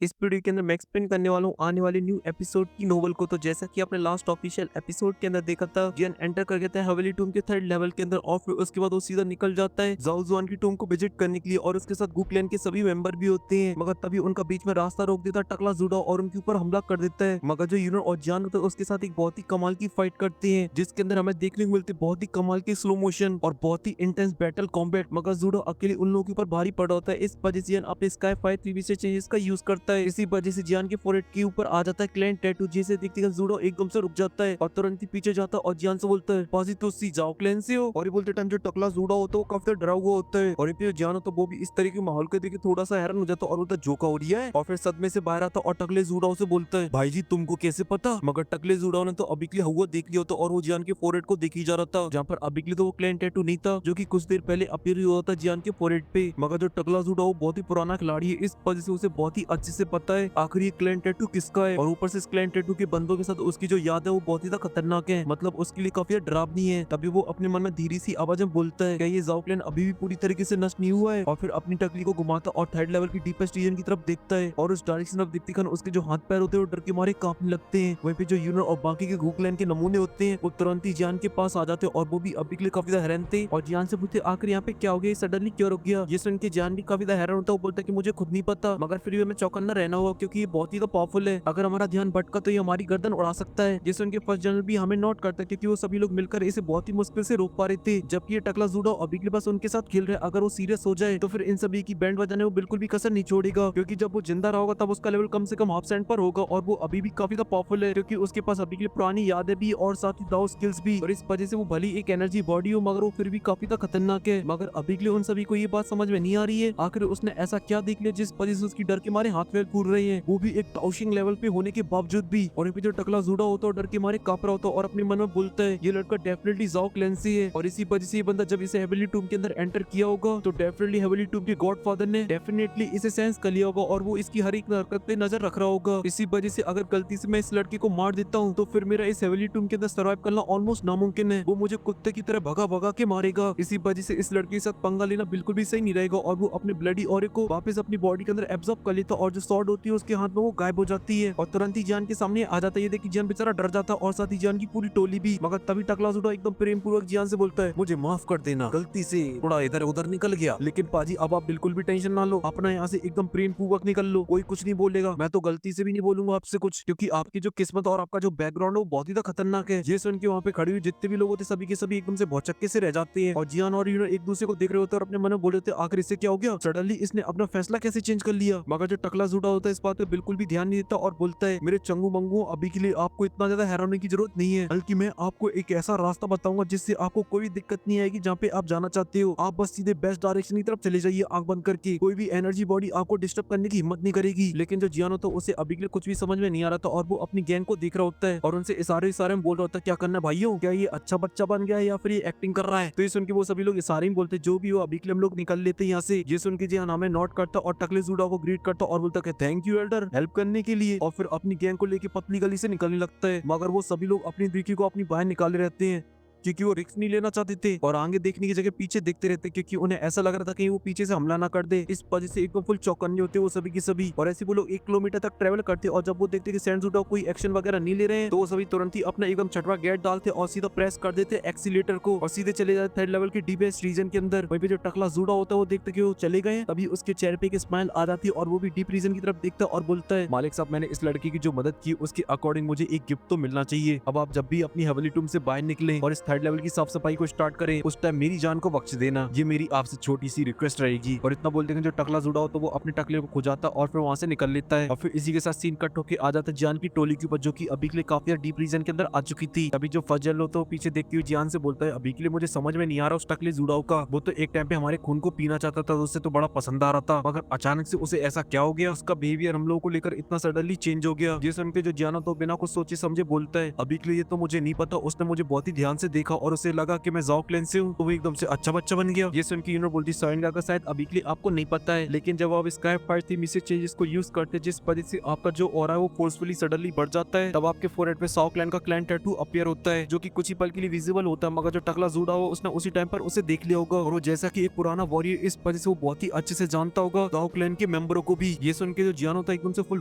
इस वीडियो के अंदर मैं एक्सप्लेन करने वाला हूँ आने वाले न्यू एपिसोड की नोवेल को। तो जैसा कि आपने लास्ट ऑफिशियल एपिसोड के अंदर देखा था, जियन एंटर कर गया था हवेली टूम के थर्ड लेवल के अंदर और फिर उसके बाद वो सीधा निकल जाता है जाओ जुआन की टूम को विजिट करने के लिए और उसके साथ गु क्लैन के सभी मेंबर भी होते हैं। मगर तभी उनका बीच में रास्ता रोक देता है टकला जुड़ा और उनके ऊपर हमला कर देता है। मगर जो यूनर और जान होता है उसके साथ एक बहुत ही कमाल की फाइट करते हैं, जिसके अंदर हमें देखने को मिलती है बहुत ही कमाल की स्लो मोशन और बहुत ही इंटेंस बैटल कॉम्बैट। मगर जुडो अकेले उन लोगों के ऊपर भारी पड़ा होता है। इस वजह से जियान अपने स्काई फायर 3 से चेंजेस का यूज करता है। इसी वजह से जियान के फोरहेड के ऊपर आ जाता है क्लैन टैटू, जिसे देखते ही जुडो एकदम से रुक जाता है और तुरंत ही पीछे जाता है और जियान से बोलता है पाजी तो सी जाओ क्लैन से हो। और ये बोलते टाइम जो टकला जुडो होता है वो काफी डरा हुआ होता है और फिर जियान तो वो भी इस तरीके के माहौल को देख थोड़ा सा हैरान हो जाता है और बोलता है जोका हो रहा है। और फिर सदमे से बाहर आता और टकले जुडाओ से बोलता है भाई जी तुमको कैसे पता। मगर टकले जुडाओ ने तो अभी के लिए हुआ देख लिया होता और वो जियान के फोरहेड को देखी जा रहा था, जहाँ पर अभी के लिए तो वो क्लैन टैटू नहीं था जो कि कुछ देर पहले अपीयर हुआ था जियान के फोरहेड पे। मगर जो टकला जुडाओ बहुत ही पुराना खिलाड़ी है, इस वजह से उसे बहुत ही अच्छे से पता है आखिर ये क्लैन टैटू किसका है। और ऊपर से इस क्लैन टैटू के बंदों के साथ उसकी जो याद है वो बहुत ही ज्यादा खतरनाक है, मतलब उसके लिए काफी डरावनी है। तभी वो अपने मन में धीरे सी आवाज में बोलता है क्या ये जाओ क्लैन अभी भी पूरी तरीके से नष्ट नहीं हुआ है। और फिर अपनी टकली को घुमाता और थर्ड लेवल की डीपेस्ट रीजन की तरफ देखता है और उस डायरेक्शन ऑफ दीप्ति खान उसके जो हाथ पैर होते हैं वो डर के मारे कांपने लगते हैं। वहीं पे जो यूनर और बाकी के गु क्लैन के नमूने होते हैं वो तुरंत ही जियान के पास आ जाते हैं और वो भी अभी के लिए काफी ज्यादा हैरान थे और जियान से पूछते आखिर यहाँ पे क्या हो गया, सडनली क्यों रुक गया। ये सुन के जियान भी काफी ज्यादा हैरान होता है, वो बोलता है कि मुझे खुद नहीं पता मगर फिर भी हमें चौकन्ना रहना होगा क्योंकि ये बहुत ही पावरफुल है। अगर हमारा ध्यान भटका तो ये हमारी गर्दन उड़ा सकता है। जिससे उनके फर्स्ट जनरल भी हमें नोट करता है क्योंकि वो सभी लोग मिलकर इसे बहुत ही मुश्किल से रोक पा रहे थे, जबकि ये टकला जुडो अभी के पास उनके साथ खेल रहे। अगर वो सीरियस हो जाए तो फिर इन सभी की बैंड बजाने वो बिल्कुल भी कसर नहीं छोड़ेगा, क्योंकि जब वो जिंदा रहोगा तब उसका लेवल कम से कम हाफ सेंट पर होगा और वो अभी भी काफी ज्यादा पावरफुल है क्योंकि उसके पास अभी के लिए पुरानी यादें भी और साथ ही दाव स्किल्स भी। और इस वजह से वो भली एक एनर्जी बॉडी हो मगर वो फिर भी काफी ज्यादा खतरनाक है। मगर अभी के लिए उन सभी को ये बात समझ में नहीं आ रही है आखिर उसने ऐसा क्या देख लिया जिस वजह से उसकी डर के मारे हाथ पैर फूल रहे हैं, वो भी एक टाउशिंग लेवल पे होने के बावजूद भी। और जो टकला जुड़ा होता है डर के मारे कांप रहा होता है और अपने मन में बोलता है ये लड़का डेफिनेटली जाओ क्लैंसी है। और इसी वजह से ये बंदा जब इसे हेवनली टूम के अंदर एंटर किया होगा तो डेफिनेटली हेवनली टूम के गॉडफादर ने डेफिनेटली इसे सेंस कर लिया होगा और वो इसकी हर एक हरकत पे नजर रख रहा होगा। इसी वजह से अगर गलती से मैं इस लड़के को मार देता हूँ तो फिर मेरा इस हेवनली टूम के अंदर सर्वाइव करना ऑलमोस्ट नामुमकिन है, वो मुझे कुत्ते की तरह भगा भगा के मारेगा। इसी वजह से इस लड़के के साथ पंगा लेना बिल्कुल भी सही नहीं रहेगा और वो अपने ब्लडी ऑरे को वापस अपनी बॉडी के अंदर एब्जॉर्ब कर लेता और जो स्वॉर्ड होती है उसके हाथ में वो गायब हो जाती है और तुरंत ही जान के सामने आ जाता है। ये देखिए जान बेचारा डर जाता और साथ ही जान की पूरी टोली भी। मगर तभी टकला जुड़ा एकदम प्रेम पूर्वक जान से बोलता है मुझे माफ कर देना, गलती से थोड़ा इधर उधर निकल गया। लेकिन पाजी अब आप बिल्कुल भी टेंशन ना लो, अपना यहाँ से एकदम प्रेम पूर्वक निकल लो, कोई कुछ नहीं बोलेगा। मैं तो गलती से भी नहीं बोलूंगा आपसे कुछ, क्योंकि आपकी जो किस्मत और आपका जो बैकग्राउंड है वो बहुत ही खतरनाक है। ये सुन के वहाँ पे खड़ी हुई जितने भी लोग होते सभी के सभी एकदम से भौचक्के से रह जाते हैं और जियान और यूनो एक दूसरे को देख रहे होते हैं और अपने मन में बोल रहे होते हैं आखिर इससे क्या हो गया, सडनली इसने अपना फैसला कैसे चेंज कर लिया। मगर जो टकला जुड़ा होता है इस बात पे बिल्कुल भी ध्यान नहीं देता और बोलता है मेरे चंगू मंगू अभी के लिए आपको इतना ज्यादा हैरान होने की जरूरत नहीं है, बल्कि मैं आपको एक ऐसा रास्ता बताऊंगा जिससे आपको कोई दिक्कत नहीं आएगी। जहाँ पे आप जाना चाहते हो आप बस सीधे बेस्ट डायरेक्शन की तरफ चले जाइए आंख बंद करके, कोई भी एनर्जी बॉडी आपको डिस्टर्ब करने की हिम्मत नहीं करेगी। लेकिन जो जियान होता है उसे अभी के लिए कुछ भी समझ में नहीं आ रहा था और वो अपनी गैंग को देख रहा होता है और उनसे इशारे इशारे में बोल रहा होता है क्या करना है भाइयों, क्या ये अच्छा बच्चा बन गया है या फिर ये एक्टिंग कर रहा है। तो ये सुन के वो सभी लोग इशारे में बोलते जो भी हो अभी के लिए हम लोग निकल लेते हैं यहाँ से। ये सुन के जियान हमें नोट करता और टकले जुड़ा को ग्रीट करता और बोलता है थैंक यू एल्डर हेल्प करने के लिए, और फिर अपनी गैंग को लेके पतली गली से निकलने लगता है। मगर वो सभी लोग अपनी दिखी को अपनी बाहर निकाले रहते हैं क्योंकि वो रिस्क नहीं लेना चाहते थे और आगे देखने की जगह पीछे देखते रहते क्योंकि उन्हें ऐसा लग रहा था कि वो पीछे से हमला ना कर दे। इस वजह से एकदम फुल चौकन्ने होते वो सभी की सभी और ऐसे वो लोग 1 किलोमीटर तक ट्रेवल करते और जब वो देखते कि सैंड जुड़ा कोई एक्शन वगैरह नहीं ले रहे हैं तो वो सभी तुरंत ही अपना एकदम छठवा गेट डालते और सीधा प्रेस कर देते एक्सीलेटर को और सीधे चले जाते थर्ड लेवल के डीपेस्ट रीजन के अंदर। वहीं पे जो टकला जुड़ा होता है वो देखते कि वो चले गए, तभी उसके चेहरे पे एक स्माइल आ जाती है और वो भी डीप रीजन की तरफ देखता और बोलता है मालिक साहब मैंने इस लड़की की जो मदद की उसके अकॉर्डिंग मुझे एक गिफ्ट तो मिलना चाहिए। अब आप जब भी अपनी हवेली टूम से बाहर निकले और इस थर्ड लेवल की साफ सफाई को स्टार्ट करें उस टाइम मेरी जान को बख्श देना, ये मेरी आपसे छोटी सी रिक्वेस्ट रहेगी। और इतना बोलते हैं जो टकला जुड़ा हो तो वो अपने टकले को खुजाता और फिर वहां से निकल लेता है और फिर इसी के साथ सीन कट होके आ जाता है जान की टोली के ऊपर जो कि अभी के लिए काफी डीप रीजन के अंदर आ चुकी थी। अभी जो फजल हो तो पीछे देखती हुई जान से बोलता है अभी के लिए मुझे समझ में नहीं आ रहा उस टकले जुड़ाव का, वो तो एक टाइम पे हमारे खून को पीना चाहता था, उससे तो बड़ा पसंद आ रहा था, मगर अचानक से उसे ऐसा क्या हो गया, उसका बिहेवियर हम लोगों को लेकर इतना सडनली चेंज हो गया। ये सुन के जो जाना तो बिना कुछ सोचे समझे बोलता है अभी के लिए तो मुझे नहीं पता, उसने मुझे बहुत ही ध्यान से देखा और उसे लगा कि मैं जाओ क्लैन से हूँ, तो वो एकदम से अच्छा बच्चा बन गया। ये सुन के यूनो बोलती सोएनगा का शायद अभी के लिए आपको नहीं पता है, लेकिन जब आप स्काई फायर थी मिसेज चेंजेस को यूज करते जिस वजह से आपका जो ऑरा है वो फोर्सफुली सडनली बढ़ जाता है, तब आपके फोरहेड पे साओ क्लैन का क्लैन टैटू अपीयर होता है, जो कि कुछ ही पल के लिए विजिबल होता है। मगर जो टकला जूडा हो उसने उसी टाइम पर उसे देख लिया होगा और वो जैसा कि एक पुराना वॉरियर इस वजह से वो बहुत ही अच्छे से जानता होगा जाओ क्लैन के मेंबरों को भी। ये सुन के जो जियान होता है एकदम से फुल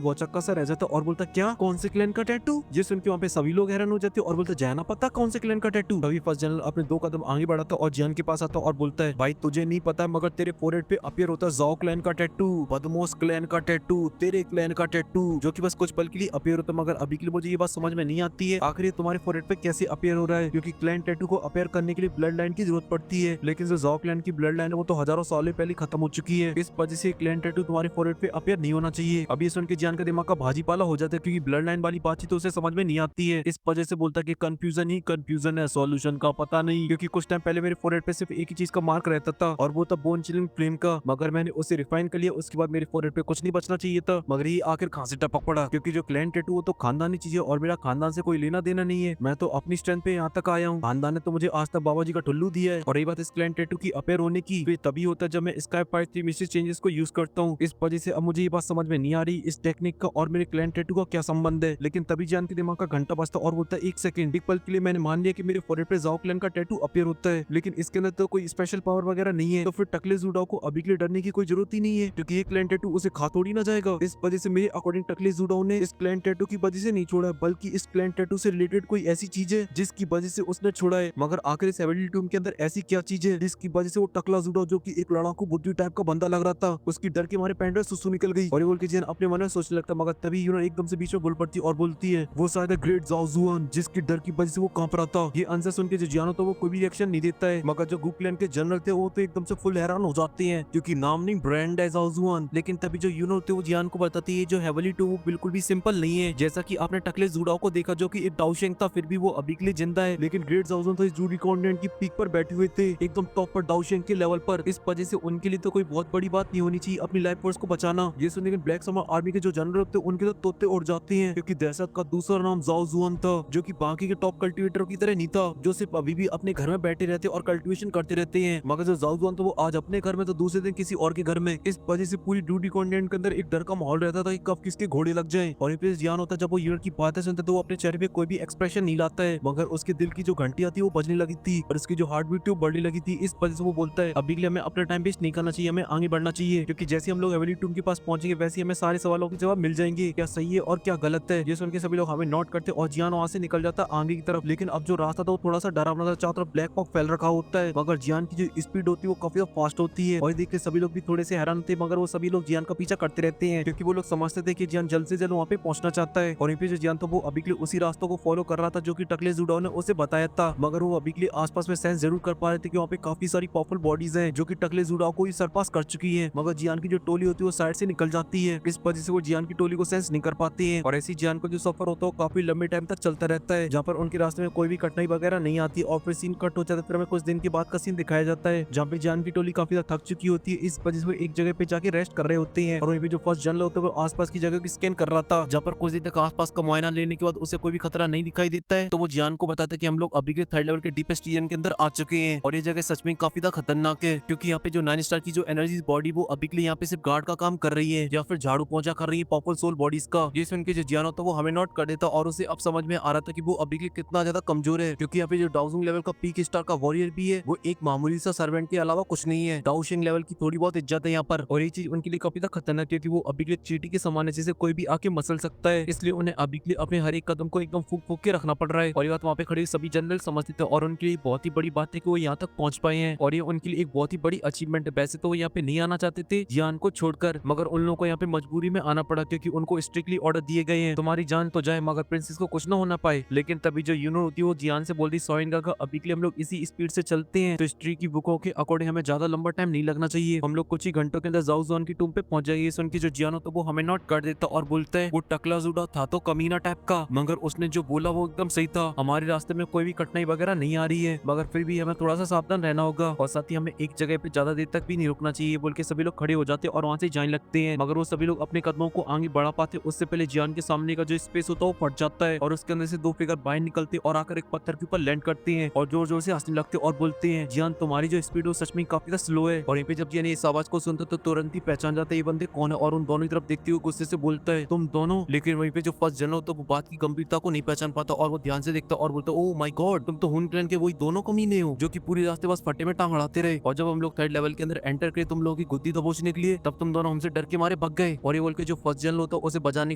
वचक्का सा रह जाता और बोलता क्या कौन से क्लैन का टैटू। ये सुन के वहाँ पे सभी लोग हैरान हो जाते और बोलते जाना पता कौन से क्लैन का टैटू। तभी फर्स्ट जनरल अपने 2 कदम आगे बढ़ाता और जियान के पास आता और बोलता है भाई तुझे नहीं पता है मगर तेरे फोरहेड पे अपीयर होता है जाओ क्लैन का टैटू, बदमोस क्लैन का टैटू, तेरे क्लैन का टैटू, जो कि बस कुछ पल के लिए अपीयर होता है। मगर अभी के लिए मुझे ये बात समझ में नहीं आती है आखिर ये तुम्हारे फोरहेड पे कैसे अपीयर हो रहा है, क्योंकि क्लैन टैटू को अपीयर करने के लिए ब्लड लाइन की जरूरत पड़ती है, लेकिन जो जाओ क्लैन की ब्लड लाइन है वो तो हजारों सालों पहले खत्म हो चुकी है। इस वजह से क्लैन टैटू तुम्हारे फोरहेड पे अपीयर नहीं होना चाहिए। अभी ये सुन के जियान का दिमाग का भाजीपाला हो जाता है, क्योंकि ब्लड लाइन वाली बातचीत तो उसे समझ में नहीं आती है। इस वजह से बोलता है कि कंफ्यूजन ही कंफ्यूजन है, सॉल्यूशन का पता नहीं, क्योंकि कुछ टाइम पहले मेरे फोरहेड पे सिर्फ एक ही चीज का मार्क रहता था और वो था बोन चिलिंग फ्लेम का, मगर मैंने उसे रिफाइन कर लिया। उसके बाद मेरे फोरहेड पे कुछ नहीं बचना चाहिए था, मगर ये आखिर कहां से टपक पड़ा, क्योंकि जो क्लैन टैटू वो तो खानदानी चीज है और मेरा खानदान से कोई लेना देना नहीं है। मैं तो अपनी स्ट्रेंथ पे यहाँ तक आया हूँ, खानदान ने तो मुझे आज तक बाबा जी का टुल्लू दिया है। और रही बात इस क्लैन टैटू की अपीयर होने की, तो ये तभी होता है जब मैं स्काई फायर 3 मिस्ट्री चेंजेस को यूज करता हूँ। इस वजह से अब मुझे ये बात समझ में नहीं आ रही इस टेक्निक का और मेरे क्लैन टैटू का क्या संबंध है। लेकिन तभी जान के दिमाग का घंटा बजता और बोलता है एक सेकंड, एक पल के लिए मैंने मान लिया कि मेरे फोरहेड पे जाओ क्लैन का टैटू अपीयर होता है, लेकिन इसके अंदर तो कोई स्पेशल पावर वगैरह नहीं है, तो फिर टकले जूडाओ को अभी के लिए डरने की कोई जरूरत ही नहीं है, क्योंकि ये क्लैन टैटू उसे खा थोड़ी ना जाएगा। इस वजह से मेरे अकॉर्डिंग टकले जूडाओ ने इस क्लैन टैटू की वजह से नहीं छोड़ा, बल्कि इस क्लैन टैटू से रिलेटेड कोई ऐसी चीज है जिसकी वजह से उसने छोड़ा है। मगर आखिर इस हेवनली टूम के अंदर ऐसी क्या चीज है जिसकी वजह से वो टकला जूडाओ, जो कि एक लड़ाकू बुद्धि टाइप का बंदा लग रहा था, उसकी डर के मारे पैंट में सुसु निकल गई और ये बोल के जिन अपने मन में सोचने लगता। मगर तभी यूनो एकदम से बीच में बोल पड़ती और बोलती है वो शायद ग्रेट जाओ जुआन, जिसकी डर की वजह से वो कांप रहा था। ये आंसर सुन के जो जियानो तो वो कोई भी रिएक्शन नहीं देता है, मगर जो गु क्लैन के जनरल थे वो तो एकदम से फुल हैरान हो जाते हैं, क्योंकि नाम नहीं ब्रांड है जाओ जुआन। लेकिन तभी जो यूनो थे वो जियान को बताती है जो हेवनली टू वो बिल्कुल भी सिंपल नहीं है, जैसा कि आपने टकले जूडाओ को देखा जो कि एक डाउशेंग था, फिर भी वो अभी के लिए जिंदा है। लेकिन ग्रेट जाओ जुआन तो इस जूडी कॉन्टिनेंट की पीक पर बैठे हुए थे, एकदम टॉप पर डाउशेंग के लेवल पर। इस वजह से उनके लिए तो कोई बहुत बड़ी बात नहीं होनी चाहिए अपनी लाइफ फोर्स को बचाना। ये सुनने के ब्लैक समर आर्मी के जो जनरल होते हैं उनके तो तोते उड़ जाते हैं, क्योंकि दहशत का दूसरा नाम जाओ जुआन था, जो कि बाकी के टॉप कल्टीवेटरों की तरह नहीं था, जो सिर्फ अभी भी अपने घर में बैठे रहते और कल्टीवेशन करते रहते हैं। मगर जो जाओ जुआन तो वो आज अपने घर में तो दूसरे दिन किसी और के घर में। इस वजह से पूरी ड्यूटी कॉन्टिनेंट के अंदर एक डर का माहौल रहता था कि कब किसके घोड़े लग जाए। और ये ज्ञान होता है जब वो यूनिट की बातें सुनता तो वो अपने चेहरे पे कोई भी एक्सप्रेशन नहीं लाता है, मगर उसके दिल की जो घंटी आती है वो बजने लगी थी और उसकी जो हार्ट बीट थी वो बढ़ने लगी थी। इस वजह से वो बोलता है अभी के लिए हमें अपना टाइम वेस्ट नहीं करना चाहिए, हमें आगे बढ़ना चाहिए, क्योंकि जैसे हम लोग हेवनली टूम के पास पहुंचेंगे वैसे हमें सारे सवालों के जवाब मिल जाएंगे, क्या सही है और क्या गलत है। ये सुन के सभी लोग हमें नोट करते और जियान वहां से निकल जाता आगे की तरफ। लेकिन अब जो रास्ता था वो थोड़ा सा डरावना था, चारों तरफ ब्लैक फॉग फैल रखा होता है, मगर जियान की जो स्पीड होती है वो काफी फास्ट होती है। और देख के सभी लोग भी थोड़े से हैरान थे, मगर वो सभी लोग जियान का पीछा करते रहते हैं, क्योंकि वो लोग समझते थे कि जियान जल्द से जल्द वहाँ पे पहुंचना चाहता है। और जो जियान तो वो अभी के लिए उसी रास्तों को फॉलो कर रहा था जो कि टकले जूडाओ ने उसे बताया था, मगर वो अभी के लिए आसपास में सेंस जरूर कर पा रहे थे कि वहाँ पे काफी सारी पावरफुल बॉडीज हैं जो कि टकले जूडाओ को ही सरपास कर चुकी है। मगर जियान की जो टोली होती है वो साइड से निकल जाती है, इस वजह से वो जियान की टोली को सेंस नहीं कर पाते हैं। और ऐसी जियान को जो सफर होता है वो काफी लंबे टाइम तक चलता रहता है, जहाँ पर उनके रास्ते में कोई भी कठिनाई वगैरह नहीं आती। और फिर सीन कट हो जाता है, फिर हमें कुछ दिन के बाद का सीन दिखाया जाता है जहाँ पे जियान की टोली काफी ज्यादा थक चुकी होती है। इस वजह से वो एक जगह पे जाके रेस्ट कर रहे होते हैं और वहीं पे जो फर्स्ट जनरल होता है वो आसपास की जगह की स्कैन कर रहा था, जहाँ पर कुछ दिन तक आसपास का मुआयना लेने के बाद उसे कोई भी खतरा नहीं दिखाई देता है। तो वो जियान को बताता है कि हम लोग अभी के 3rd लेवल के डीपेस्ट रीजन के अंदर आ चुके हैं और ये जगह सच में काफी ज्यादा खतरनाक है, क्योंकि यहाँ पे जो 9 स्टार की जो एनर्जी बॉडी वो अभी के लिए यहाँ पे सिर्फ गार्ड का काम कर रही है या फिर झाड़ू पोंछा कर रही है पावरफुल सोल बॉडीज का। ये सुन के जो जियान होता है वो हमें नोट कर देता और उसे अब समझ में आ रहा था कि वो अभी के कितना ज्यादा कमजोर है, क्योंकि यहाँ पे जो डाउजिंग लेवल का पीक स्टार का वॉरियर भी है वो एक मामूली सा सर्वेंट के अलावा कुछ नहीं है। डाउशिंग लेवल की थोड़ी बहुत इज्जत है यहाँ पर, और ये चीज उनके लिए काफी ज्यादा खतरनाक है, क्योंकि वो अभी के लिए चींटी के समान है जिसे कोई भी आके मसल सकता है, इसलिए उन्हें अभी के लिए अपने हर एक कदम को एकदम फूक फूक के रखना पड़ रहा है। और ये बात वहाँ पे खड़े सभी जनरल समझते थे और उनके लिए बहुत ही बड़ी बात है कि वो यहाँ तक पहुंच पाए हैं और ये उनके लिए एक बहुत ही बड़ी अचीवमेंट है। वैसे तो वो यहाँ पे नहीं आना चाहते थे जियान को छोड़कर, मगर उन लोगों को यहाँ पे मजबूरी में आना पड़ा, क्योंकि उनको स्ट्रिक्टली ऑर्डर दिए गए हैं तुम्हारी जान तो जाए मगर प्रिंसेस को कुछ ना होना पाए। लेकिन तभी जो यूनो होती है वो जियान से बोलती सोएनगा का अभी के लिए हम लोग इसी स्पीड से चलते हैं तो हिस्ट्री की बुकों के अकॉर्डिंग हमें ज्यादा लंबा टाइम नहीं लगना चाहिए, हम लोग कुछ ही घंटों के अंदर जाओ जुआन की टूम पे पहुंच जाएगी। सुन के जो जियान होता है वो हमें नोट कर देता और बोलता है वो टकला जूडा था तो कमीना टाइप का, मगर उसने जो बोला वो एकदम सही था, हमारे रास्ते में कोई भी कठिनाई वगैरह नहीं आ रही है, मगर फिर भी हमें थोड़ा सा सावधान रहना होगा और साथ ही हमें एक जगह पे ज्यादा देर तक भी नहीं रुकना चाहिए। बोल के सभी लोग खड़े हो जाते और वहां से जाने लगते हैं, मगर वो सभी लोग अपने कदमों को आगे बढ़ा पाते उससे पहले जियान के सामने का जो स्पेस होता है वो फट जाता है और उसके अंदर से 2 फिगर बाहर निकलते और आकर एक पत्थर के ऊपर लैंड करते हैं और जोर जोर से हंसने लगते हैं और बोलते हैं जियान तुम्हारी जो स्पीड है सच में काफी ज्यादा स्लो है। और यहाँ पे जब जियान इस आवाज को सुनता तो तुरंत ही पहचान जाता है ये बंदे कौन है और उन दोनों की तरफ देखते हुए गुस्से से बोलता है तुम दोनों। लेकिन वहीं पे जो फर्स्ट जनरल होता है वो बात की गंभीरता को नहीं पहचान पाता और वो ध्यान से देखता और बोलता ओ माय गॉड तुम तो हुन क्लैन के वही दोनों कमीने हो जो कि पूरी रास्ते बस फटे में टांग अड़ाते रहे। और जब हम लोग थर्ड लेवल के अंदर एंटर करे तुम लोगों की गुद्दी दबोचने के लिए तब तुम दोनों हमसे डर के मारे भाग गए। और ये बोल के जो फर्स्ट जनरल होता है उसे बचाने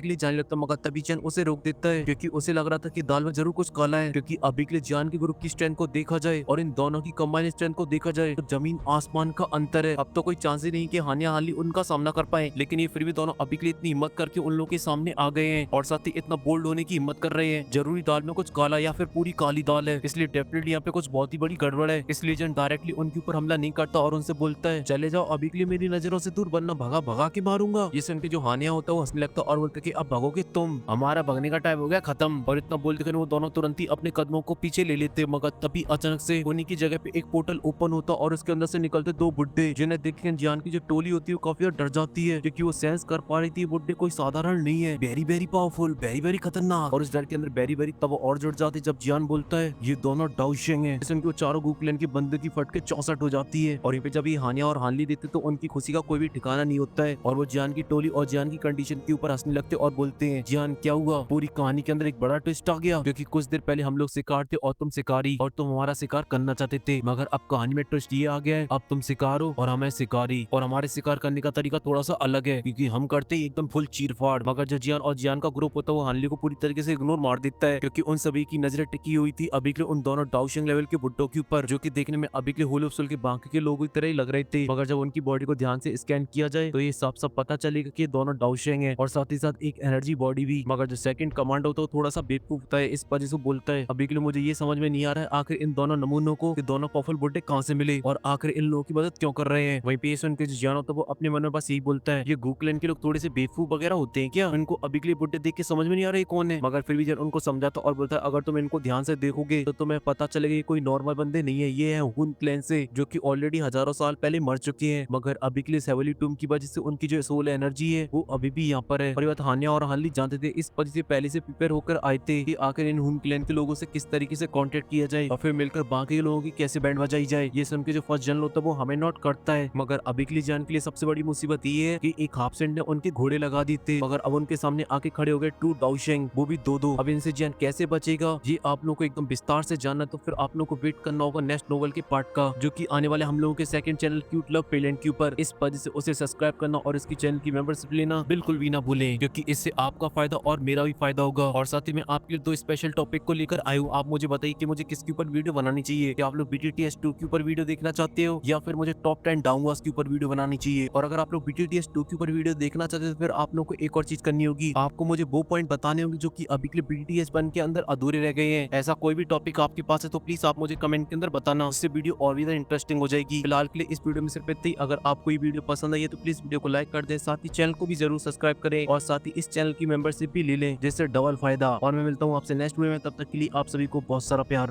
के लिए जाने लगता मगर तभी चैन उसे रोक देता है क्योंकि उसे लग रहा था कि दाल में जरूर कुछ काला है। क्योंकि अभी के लिए जान के ग्रुप की स्ट्रेंथ को देखा जाए और इन दोनों की कंबाइन स्ट्रेंथ को देखा जाए तो जमीन आसमान का अंतर है। अब तो कोई चांस ही नहीं कि हानिया हाली उनका सामना कर पाए। लेकिन ये फिर भी दोनों अभी के लिए इतनी हिम्मत करके उन लोगों के सामने आ गए हैं और साथ ही इतना बोल्ड होने की हिम्मत कर रहे हैं। जरूरी दाल में कुछ काला या फिर पूरी काली दाल है इसलिए डेफिनेटली यहाँ पे कुछ बहुत ही बड़ी गड़बड़ है। इसलिए जन डायरेक्टली उनके ऊपर हमला नहीं करता और उनसे बोलता है चले जाओ अभी के लिए मेरी नजरों से दूर वरना भगा भगा के मारूंगा। ये सुन के जो हानिया होता है वो हंसने लगता और बोलते कि अब भगोगे तुम हमारा भगने का टाइम हो गया खत्म। और इतना बोलते वो दोनों तुरंत ही अपने कदमों को पीछे ले लेते मगर तभी अचानक से उन्हीं की जगह पे एक पोर्टल ओपन होता और उसके अंदर से निकलते दो बुड्ढे जिन्हें देख के जियान की जो टोली होती है वो काफी डर जाती है क्योंकि वो सेंस कर पा रही थी बुड्ढे कोई साधारण नहीं है very very powerful very very खतरनाक। और इस डर के अंदर बेरी बेरी तब और जुड़ जाती जब जियान बोलता है ये दोनों डाउशेंग है। इसमें वो चारों गुकलैन की बंदूक की फट के 64 हो जाती है। और यहाँ पे जब ये हानिया और हानली देते तो उनकी खुशी का कोई भी ठिकाना नहीं होता है और वो जियान की टोली और जियान की कंडीशन के ऊपर हंसने लगते और बोलते हैं जियान क्या हुआ पूरी कहानी के अंदर एक बड़ा ट्विस्ट आ गया क्योंकि कुछ देर पहले हम लोग शिकार थे और तुम शिकारी और तुम हमारा शिकार करना चाहते थे मगर अब कहानी में ट्विस्ट ये आ गया है अब तुम शिकार हो और हमें शिकारी और हमारे शिकार करने का तरीका थोड़ा सा अलग है क्योंकि हम करते हैं एकदम फुल चीरफाड़। मगर जो जियान और जियान का ग्रुप होता है वो हानली को पूरी तरीके से इग्नोर मार देता है क्योंकि उन सभी की नजरें टिकी हुई थी अभी के उन दोनों डाउशिंग लेवल के बुड्ढों के ऊपर जो कि देखने में अभी के होलोफुल के बाकी के लोगों की तरह ही लग रहे थे। मगर जब उनकी बॉडी को ध्यान से स्कैन किया जाए तो ये साफ साफ पता चलेगा कि दोनों डाउशिंग है और साथ ही साथ एक एनर्जी बॉडी भी। मगर जो सेकंड कमांडो होता है थोड़ा सा बेवकूफ होता है इस वजह से बोलता है अभी के लिए मुझे ये समझ में नहीं आ रहा है आखिर इन दोनों नमूनों को दोनों पावरफुल बुड्ढे कहाँ से मिले और आखिर इन लोगों की मदद क्यों कर रहे हैं। वहीं पे सुन के जो जियान होता है वो अपने मन में बस यही बोलता है ये गुकलैन के लोग थोड़े से बेवकूफ वगैरह होते हैं क्या इनको अभी के लिए बुड्ढे देख के समझ में नहीं आ रहे कौन है। मगर फिर भी जब उनको समझाता और बोलता है अगर तुम इनको ध्यान से देखोगे तो तुम्हें पता चलेगा ये कोई नॉर्मल बंदे नहीं है ये है हुन क्लैन से जो कि ऑलरेडी हजारों साल पहले मर चुके हैं मगर अभी के लिए सेवली टूम की वजह से उनकी जो सोल एनर्जी है वो अभी भी यहाँ पर है। और ये बात हानिया और हानली जानते थे इस वजह से पहले से प्रिपेयर होकर आए थे कि आखिर इन हुन क्लैन के लोगों से किस तरीके से कांटेक्ट किया जाए और फिर मिलकर बाकी लोगों की कैसे बैंड बजाई जाए। ये सुन के जो फर्स्ट जनरल होता है वो हमें नोट करता है मगर अभी के लिए जान के लिए सबसे बड़ी मुसीबत ये है कि एक हाफ सेंट ने उनके घोड़े लगा दी थे मगर अब उनके सामने आके खड़े हो गए टू डाउशेंग वो भी दो। अब इनसे जान कैसे बचेगा ये आप लोग को एकदम विस्तार से जानना तो फिर आप लोग को वेट करना होगा नेक्स्ट नोवेल के पार्ट का जो कि आने वाले हम लोगों के सेकंड चैनल क्यूट लव पेलेंट के ऊपर। इस वजह से उसे सब्सक्राइब करना और इसकी चैनल की मेंबरशिप लेना बिल्कुल भी ना भूलें क्योंकि इससे आपका फायदा और मेरा भी फायदा होगा। और साथ ही मैं आपके लिए दो स्पेशल टॉपिक को लेकर आया हूँ आप मुझे बताइए कि मुझे किसके ऊपर वीडियो बनानी चाहिए। क्या आप लोग BTTS 2 के ऊपर वीडियो देखना चाहते हो या फिर मुझे टॉप 10 डाउनवर्स के ऊपर वीडियो बनानी चाहिए। और अगर आप लोग BTTS 2 के ऊपर वीडियो देखना चाहते हैं तो फिर आप लोग को एक और चीज करनी होगी आपको मुझे वो पॉइंट बताने होंगे जो कि अभी के लिए BTTS 1 के अंदर अधूरे रह गए हैं। ऐसा कोई भी टॉपिक आपके पास है तो प्लीज आप मुझे कमेंट के अंदर बताना उससे वीडियो और भी इंटरेस्टिंग हो जाएगी। फिलहाल के लिए इस वीडियो में सिर्फ इतना ही। अगर आपको ये वीडियो पसंद आई है तो प्लीज वीडियो को लाइक कर दें साथ ही चैनल को भी जरूर सब्सक्राइब करें और साथ ही इस चैनल की मेंबरशिप भी ले लें जिससे डबल फायदा। और मैं मिलता हूँ आपसे नेक्स्ट वीडियो में तब तक के लिए आप सभी को बहुत सारा प्यार।